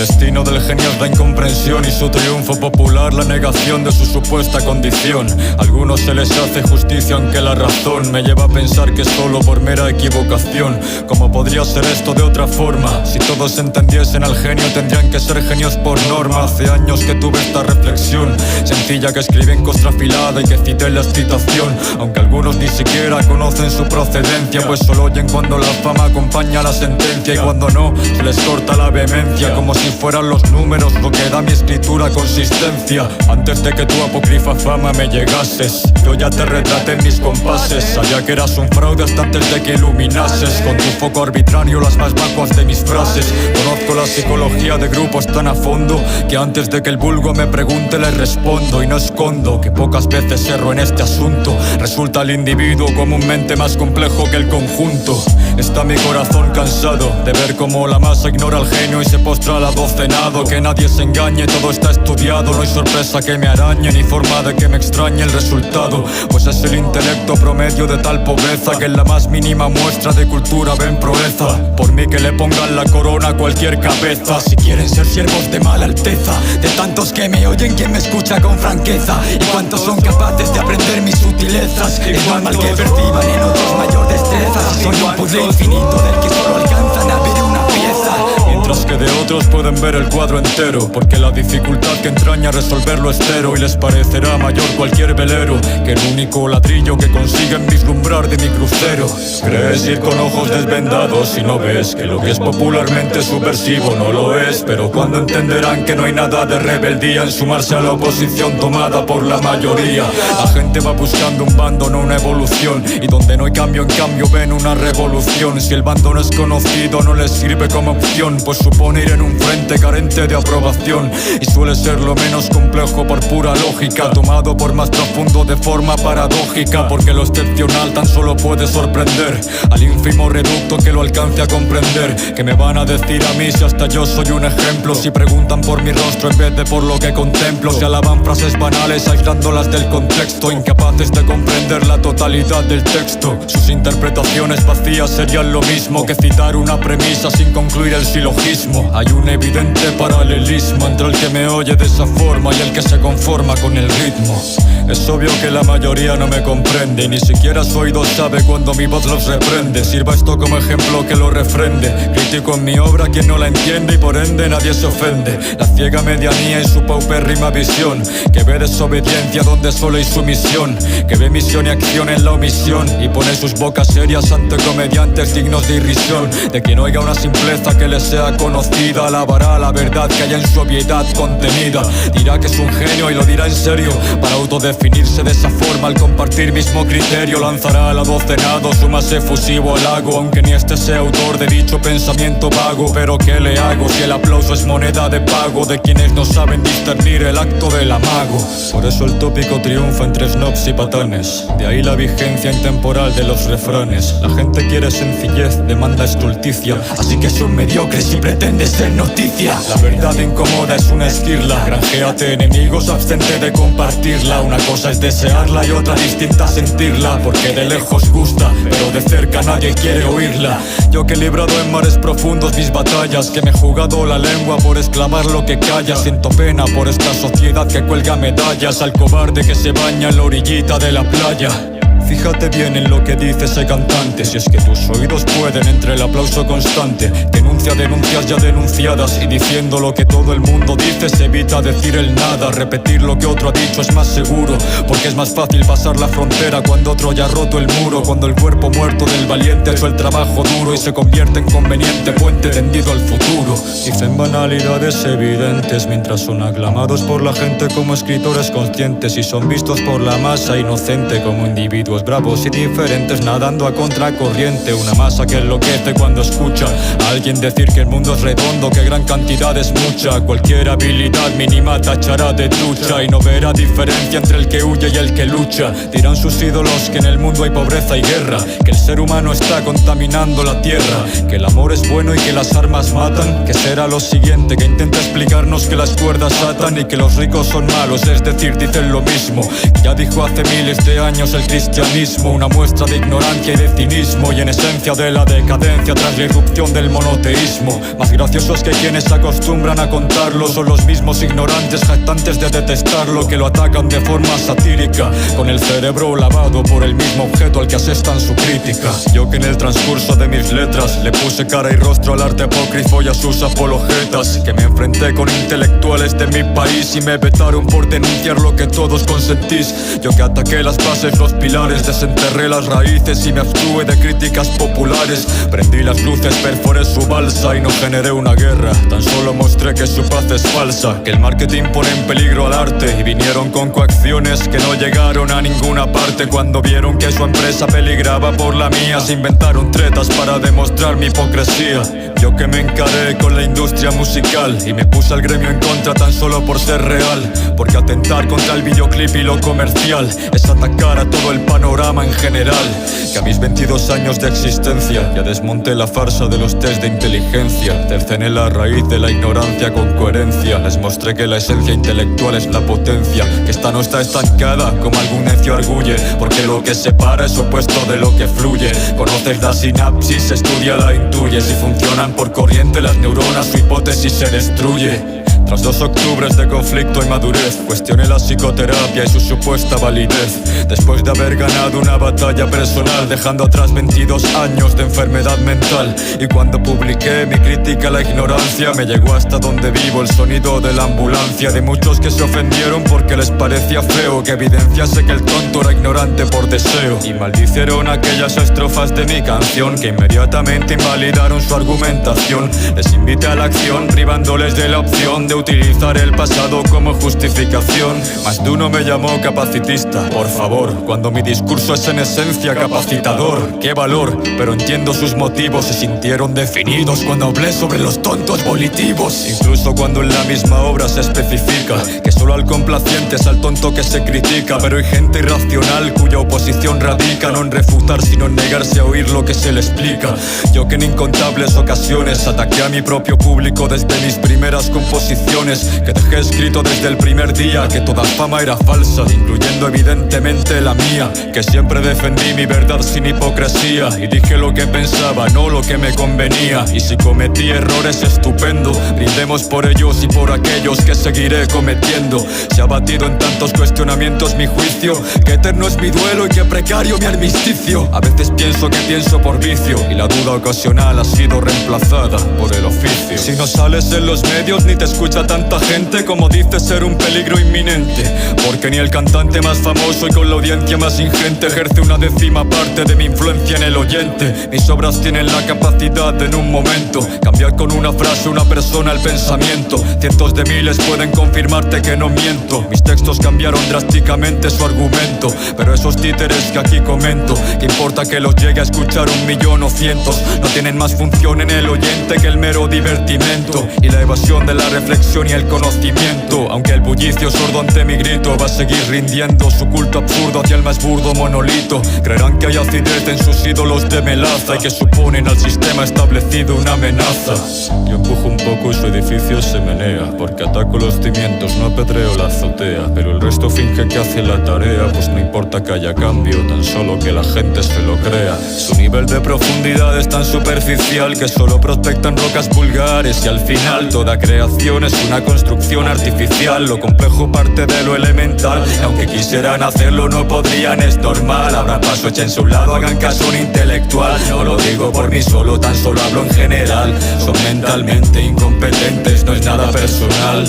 destino del genio es la incomprensión y su triunfo popular la negación de su supuesta condición. A algunos se les hace justicia aunque la razón me lleva a pensar que solo por mera equivocación. ¿Cómo podría ser esto de otra forma? Si todos entendiesen al genio tendrían que ser genios por norma. Hace años que tuve esta reflexión sencilla que escribí en contrafilada y que cité en la excitación. Aunque algunos ni siquiera conocen su procedencia, pues solo oyen cuando la fama acompaña la sentencia y cuando no se les corta la vehemencia, como si fueran los números lo que da mi escritura consistencia. Antes de que tu apócrifa fama me llegases, yo ya te retraté en mis compases. Sabía que eras un fraude hasta antes de que iluminases con tu foco arbitrario las más vacuas de mis frases. Conozco la psicología de grupos tan a fondo que antes de que el vulgo me pregunte le respondo. Y no escondo que pocas veces erro en este asunto. Resulta el individuo comúnmente más complejo que el conjunto. Está mi corazón cansado de ver cómo la masa ignora al genio y se postra al adocenado. Que nadie se engañe, todo está estudiado. No hay sorpresa que me arañe ni forma de que me extrañe el resultado, pues es el intelecto promedio de tal pobreza que en la más mínima muestra de cultura ven proeza. Por mí que le pongan la corona a cualquier cabeza. Si quieren ser siervos de mala alteza, de tantos que me oyen, quien me escucha con franqueza. Y cuántos son capaces de aprender mis sutilezas, igual mal que perciban en otros mayor destreza. Si soy un puzzle infinito del que solo alcanzan a ver una pieza, mientras que de otros pueden ver el cuadro entero, porque la dificultad que entraña resolverlo es cero. Y les parecerá mayor cualquier velero que el único ladrillo que consiguen vislumbrar de mi crucero. Crees ir con ojos desvendados y no ves que lo que es popularmente subversivo no lo es. Pero cuando entenderán que no hay nada de rebeldía en sumarse a la oposición tomada por la mayoría. La gente va buscando un bando, no una evolución, y donde no hay cambio en cambio ven una revolución. Si el bando no es conocido no les sirve como opción, pues supone ir en un frente carente de aprobación. Y suele ser lo menos complejo por pura lógica, tomado por más profundo de forma paradójica, porque lo excepcional tan solo puede sorprender al ínfimo reducto que lo alcance a comprender. Que me van a decir a mí si hasta yo soy un ejemplo? Si preguntan por mi rostro en vez de por lo que contemplo, si alaban frases banales aislándolas del contexto, incapaces de comprender la totalidad del texto. Sus interpretaciones vacías serían lo mismo que citar una premisa sin concluir el silogismo. Hay un evidente paralelismo entre el que me oye de esa forma y el que se conforma con el ritmo. Es obvio que la mayoría no me comprende y ni siquiera su oído sabe cuando mi voz los reprende. Sirva esto como ejemplo que lo refrende. Critico en mi obra a quien no la entiende y por ende nadie se ofende. La ciega medianía y su paupérrima visión, que ve desobediencia donde solo hay sumisión, que ve misión y acción en la omisión y pone sus bocas serias ante comediantes dignos de irrisión. De quien oiga una simpleza que le sea conocida, alabará la verdad que hay en su obviedad contenida. Dirá que es un genio y lo dirá en serio para autodefinirse de esa forma al compartir mismo criterio. Lanzará al adocenado su más efusivo halago, aunque ni este sea autor de dicho pensamiento vago. Pero ¿qué le hago si el aplauso es moneda de pago de quienes no saben discernir el acto del amago? Por eso el tópico triunfa entre snobs y patanes, de ahí la vigencia intemporal de los refranes. La gente quiere sencillez, demanda estulticia, así que son mediocres si pretendes ser noticia. La verdad incomoda es una esquirla, granjéate enemigos abstente de compartirla. Una cosa es desearla y otra distinta sentirla, porque de lejos gusta, pero de cerca nadie quiere oírla. Yo que he librado en mares profundos mis batallas, que me he jugado la lengua por exclamar lo que calla. Siento pena por esta sociedad que cuelga medallas al cobarde que se baña en la orillita de la playa. Fíjate bien en lo que dice ese cantante, si es que tus oídos pueden entre el aplauso constante. Denuncia denuncias ya denunciadas y diciendo lo que todo el mundo dice se evita decir el nada. Repetir lo que otro ha dicho es más seguro, porque es más fácil pasar la frontera cuando otro ya ha roto el muro. Cuando el cuerpo muerto del valiente ha hecho el trabajo duro y se convierte en conveniente puente tendido al futuro. Dicen banalidades evidentes mientras son aclamados por la gente como escritores conscientes y son vistos por la masa inocente como individuos bravos y diferentes nadando a contracorriente. Una masa que enloquece cuando escucha a alguien decir que el mundo es redondo, que gran cantidad es mucha. Cualquier habilidad mínima tachará de trucha y no verá diferencia entre el que huye y el que lucha. Dirán sus ídolos que en el mundo hay pobreza y guerra, que el ser humano está contaminando la tierra, que el amor es bueno y que las armas matan. Que será lo siguiente que intenta explicarnos que las cuerdas atan y que los ricos son malos, es decir, dicen lo mismo que ya dijo hace miles de años el cristianismo. mecanismo, una muestra de ignorancia y de cinismo, y en esencia de la decadencia tras la irrupción del monoteísmo. Más graciosos que quienes se acostumbran a contarlo son los mismos ignorantes jactantes de detestarlo, que lo atacan de forma satírica, con el cerebro lavado por el mismo objeto al que asestan su crítica. Yo que en el transcurso de mis letras le puse cara y rostro al arte apócrifo y a sus apologetas, que me enfrenté con intelectuales de mi país y me vetaron por denunciar lo que todos consentís. Yo que ataqué las bases, los pilares, desenterré las raíces y me abstuve de críticas populares. Prendí las luces, perforé su balsa y no generé una guerra, tan solo mostré que su paz es falsa, que el marketing pone en peligro al arte, y vinieron con coacciones que no llegaron a ninguna parte. Cuando vieron que su empresa peligraba por la mía, se inventaron tretas para demostrar mi hipocresía. Yo que me encaré con la industria musical y me puse al gremio en contra tan solo por ser real, porque atentar contra el videoclip y lo comercial es atacar a todo el panorama en general. Que a mis 22 años de existencia ya desmonté la farsa de los test de inteligencia, cercené la raíz de la ignorancia con coherencia, les mostré que la esencia intelectual es la potencia, que esta no está estancada como algún necio arguye, porque lo que separa es opuesto de lo que fluye. Conoces la sinapsis, estudiala, intuye, si funcionan por corriente las neuronas, su hipótesis se destruye. Tras 2 octubres de conflicto y madurez, cuestioné la psicoterapia y su supuesta validez. Después de haber ganado una batalla personal, dejando atrás 22 años de enfermedad mental. Y cuando publiqué mi crítica a la ignorancia, me llegó hasta donde vivo el sonido de la ambulancia, de muchos que se ofendieron porque les parecía feo que evidenciase que el tonto era ignorante por deseo, y maldicieron aquellas estrofas de mi canción que inmediatamente invalidaron su argumentación. Les invité a la acción, privándoles de la opción de utilizar el pasado como justificación. Más de uno me llamó capacitista, por favor, cuando mi discurso es en esencia capacitador. Qué valor, pero entiendo sus motivos, se sintieron definidos cuando hablé sobre los tontos volitivos. Incluso cuando en la misma obra se especifica que solo al complaciente es al tonto que se critica, pero hay gente irracional cuya oposición radica no en refutar sino en negarse a oír lo que se le explica. Yo que en incontables ocasiones ataqué a mi propio público desde mis primeras composiciones, que dejé escrito desde el primer día que toda fama era falsa, incluyendo evidentemente la mía, que siempre defendí mi verdad sin hipocresía y dije lo que pensaba, no lo que me convenía. Y si cometí errores, estupendo, brindemos por ellos y por aquellos que seguiré cometiendo. Se ha batido en tantos cuestionamientos mi juicio, que eterno es mi duelo y que precario mi armisticio. A veces pienso que pienso por vicio y la duda ocasional ha sido reemplazada por el oficio. Si no sales en los medios ni te escucha tanta gente, como dices ser un peligro inminente, porque ni el cantante más famoso y con la audiencia más ingente ejerce una 10ª parte de mi influencia en el oyente. Mis obras tienen la capacidad de en un momento cambiar con una frase una persona el pensamiento. Cientos de miles pueden confirmarte que no miento, mis textos cambiaron drásticamente su argumento, pero esos títeres que aquí comento, ¿qué importa que los llegue a escuchar 1.000.000 o cientos? No tienen más función en el oyente que el mero divertimento y la evasión de la reflexión y el conocimiento. Aunque el bullicio sordo ante mi grito va a seguir rindiendo su culto absurdo hacia el más burdo monolito. Creerán que hay acidez en sus ídolos de melaza y que suponen al sistema establecido una amenaza. Yo empujo un poco y su edificio se menea, porque ataco los cimientos, no apedreo la azotea, pero el resto finge que hace la tarea, pues no importa que haya cambio, tan solo que la gente se lo crea. Su nivel de profundidad es tan superficial que solo prospectan rocas vulgares y al final toda creación es una construcción artificial. Lo complejo parte de lo elemental, y aunque quisieran hacerlo no podrían, es normal. Habrá paso, echen su lado, hagan caso a un intelectual. No lo digo por mí solo, tan solo hablo en general. Son mentalmente incompetentes, no es nada personal.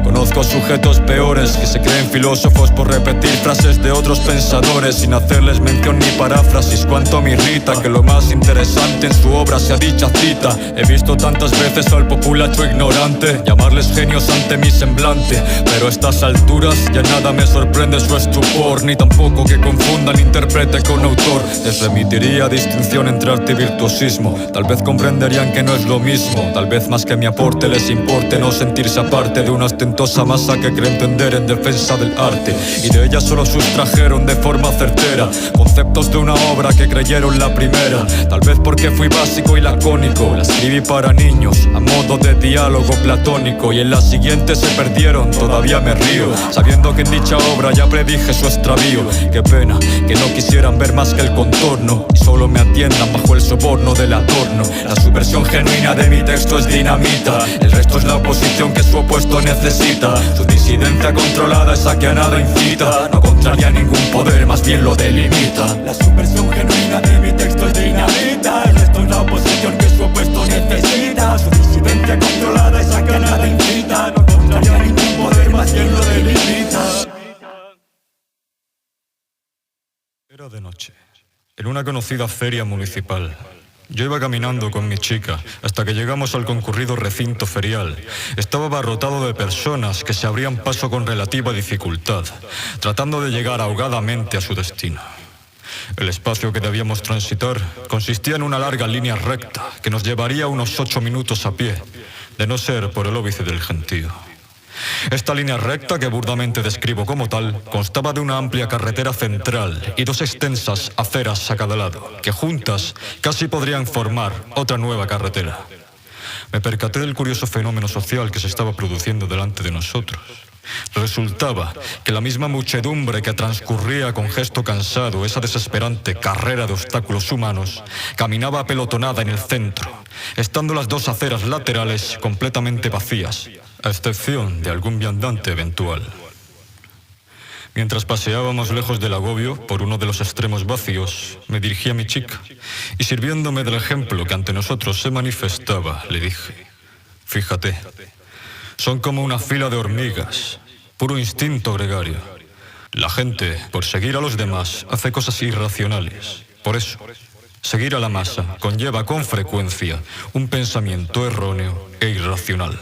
Conozco sujetos peores que se creen filósofos por repetir frases de otros pensadores sin hacerles mención ni paráfrasis. Cuánto me irrita que lo más interesante en su obra sea dicha cita. He visto tantas veces al populacho ignorante llamarles genios ante mi semblante, pero a estas alturas ya nada me sorprende su estupor, ni tampoco que confundan intérprete con autor. Les remitiría distinción entre arte y virtuosismo, tal vez comprenderían que no es lo mismo. Tal vez más que mi aporte les importe no sentirse aparte de una ostentosa masa que cree entender en defensa del arte, y de ella solo sustrajeron de forma certera conceptos de una obra que creyeron la primera. Tal vez porque fui básico y lacónico, la escribí para niños a modo de diálogo platónico, y en la siguiente se perdieron. Todavía me río sabiendo que en dicha obra ya predije su extravío. Qué pena que no quisiera quieran ver más que el contorno y solo me atiendan bajo el soborno del adorno. La subversión genuina de mi texto es dinamita, el resto es la oposición que su opuesto necesita. Su disidencia controlada, esa que a nada incita, no contraria a ningún poder, más bien lo delimita. La subversión genuina de mi texto es dinamita, el resto es la oposición que su opuesto necesita. Su disidencia controlada, esa que a nada incita, no contraria a ningún poder, más bien lo delimita. Era de noche, en una conocida feria municipal. Yo iba caminando con mi chica hasta que llegamos al concurrido recinto ferial. Estaba abarrotado de personas que se abrían paso con relativa dificultad, tratando de llegar ahogadamente a su destino. El espacio que debíamos transitar consistía en una larga línea recta que nos llevaría unos 8 minutos a pie, de no ser por el óbice del gentío. Esta línea recta, que burdamente describo como tal, constaba de una amplia carretera central y 2 extensas aceras a cada lado, que juntas casi podrían formar otra nueva carretera. Me percaté del curioso fenómeno social que se estaba produciendo delante de nosotros. Resultaba que la misma muchedumbre que transcurría con gesto cansado esa desesperante carrera de obstáculos humanos caminaba apelotonada en el centro, estando las 2 aceras laterales completamente vacías, a excepción de algún viandante eventual. Mientras paseábamos lejos del agobio por uno de los extremos vacíos, me dirigí a mi chica y, sirviéndome del ejemplo que ante nosotros se manifestaba, le dije: fíjate, son como una fila de hormigas, puro instinto gregario. La gente, por seguir a los demás, hace cosas irracionales. Por eso, seguir a la masa conlleva con frecuencia un pensamiento erróneo e irracional.